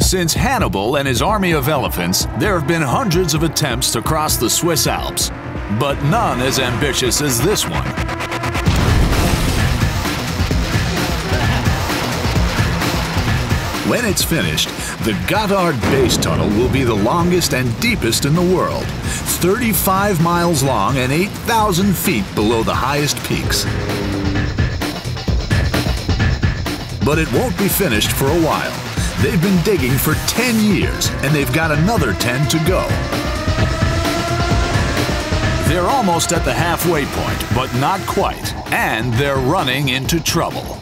Since Hannibal and his army of elephants, there have been hundreds of attempts to cross the Swiss Alps, but none as ambitious as this one. When it's finished, the Gotthard base tunnel will be the longest and deepest in the world, 35 miles long and 8,000 feet below the highest peaks. But it won't be finished for a while. They've been digging for 10 years, and they've got another 10 to go. They're almost at the halfway point, but not quite, and they're running into trouble.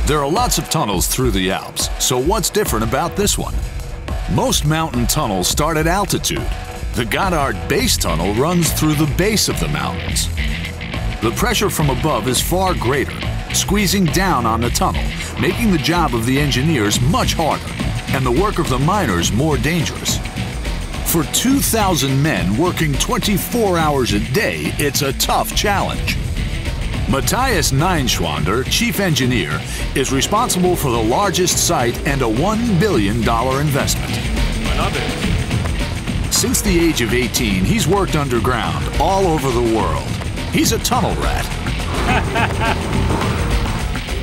There are lots of tunnels through the Alps, so what's different about this one? Most mountain tunnels start at altitude. The Gotthard base tunnel runs through the base of the mountains. The pressure from above is far greater, squeezing down on the tunnel, making the job of the engineers much harder, and the work of the miners more dangerous. For 2,000 men working 24 hours a day, it's a tough challenge. Matthias Neinschwander, chief engineer, is responsible for the largest site and a $1 billion investment. I love it. Since the age of 18, he's worked underground all over the world. He's a tunnel rat.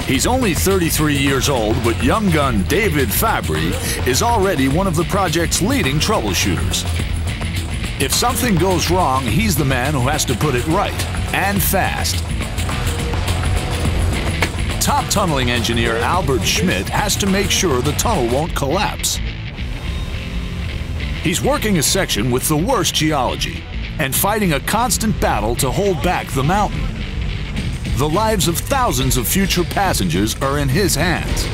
He's only 33 years old, but young gun David Fabry is already one of the project's leading troubleshooters. If something goes wrong, he's the man who has to put it right, and fast. Top tunneling engineer Albert Schmidt has to make sure the tunnel won't collapse. He's working a section with the worst geology and fighting a constant battle to hold back the mountain. The lives of thousands of future passengers are in his hands.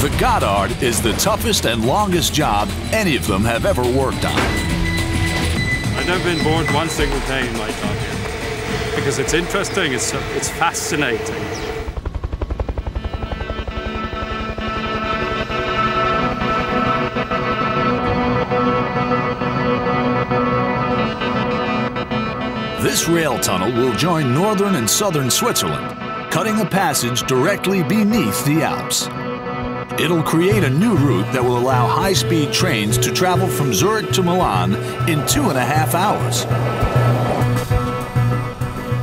The Gotthard is the toughest and longest job any of them have ever worked on. I've never been bored one single day in my job here. Because it's interesting, it's fascinating. This rail tunnel will join northern and southern Switzerland, cutting a passage directly beneath the Alps. It'll create a new route that will allow high-speed trains to travel from Zurich to Milan in 2.5 hours.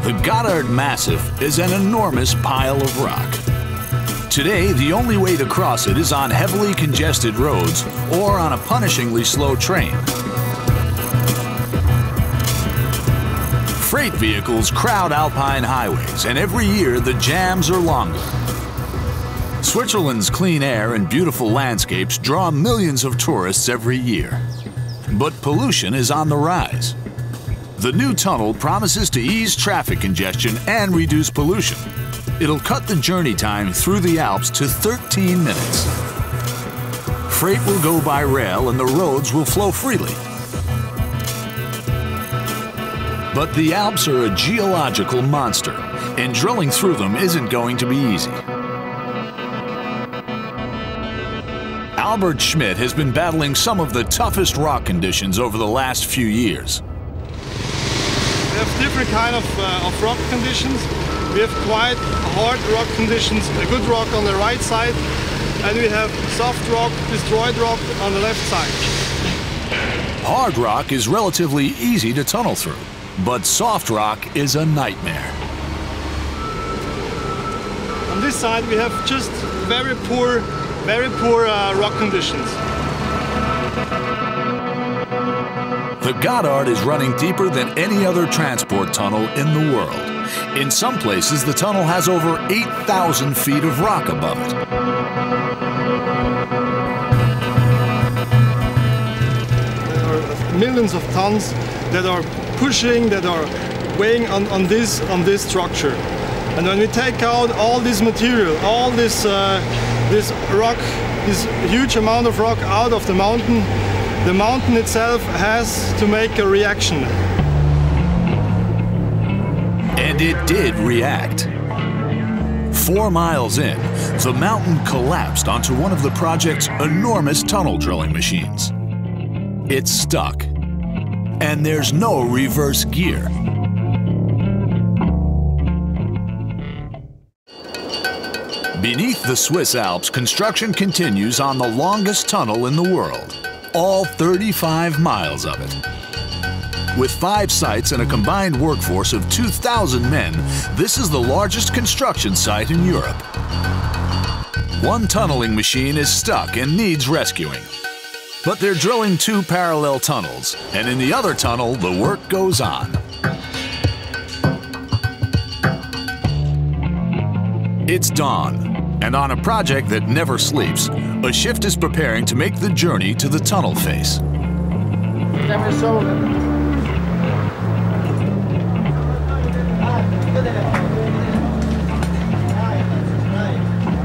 The Gotthard Massif is an enormous pile of rock. Today, the only way to cross it is on heavily congested roads or on a punishingly slow train. Freight vehicles crowd Alpine highways, and every year the jams are longer. Switzerland's clean air and beautiful landscapes draw millions of tourists every year. But pollution is on the rise. The new tunnel promises to ease traffic congestion and reduce pollution. It'll cut the journey time through the Alps to 13 minutes. Freight will go by rail and the roads will flow freely. But the Alps are a geological monster, and drilling through them isn't going to be easy. Albert Schmidt has been battling some of the toughest rock conditions over the last few years. We have different kind of rock conditions. We have quite hard rock conditions, a good rock on the right side, and we have soft rock, destroyed rock on the left side. Hard rock is relatively easy to tunnel through, but soft rock is a nightmare. On this side we have just very poor rock conditions. The Gotthard is running deeper than any other transport tunnel in the world. In some places, the tunnel has over 8,000 feet of rock above it. There are millions of tons that are pushing, that are weighing on this structure. And when we take out all this material, all this rock, this huge amount of rock out of the mountain itself has to make a reaction. And it did react. 4 miles in, the mountain collapsed onto one of the project's enormous tunnel drilling machines. It's stuck, and there's no reverse gear. Beneath the Swiss Alps, construction continues on the longest tunnel in the world, all 35 miles of it. With 5 sites and a combined workforce of 2,000 men, this is the largest construction site in Europe. One tunneling machine is stuck and needs rescuing. But they're drilling 2 parallel tunnels, and in the other tunnel, the work goes on. It's dawn, and on a project that never sleeps, a shift is preparing to make the journey to the tunnel face. Never so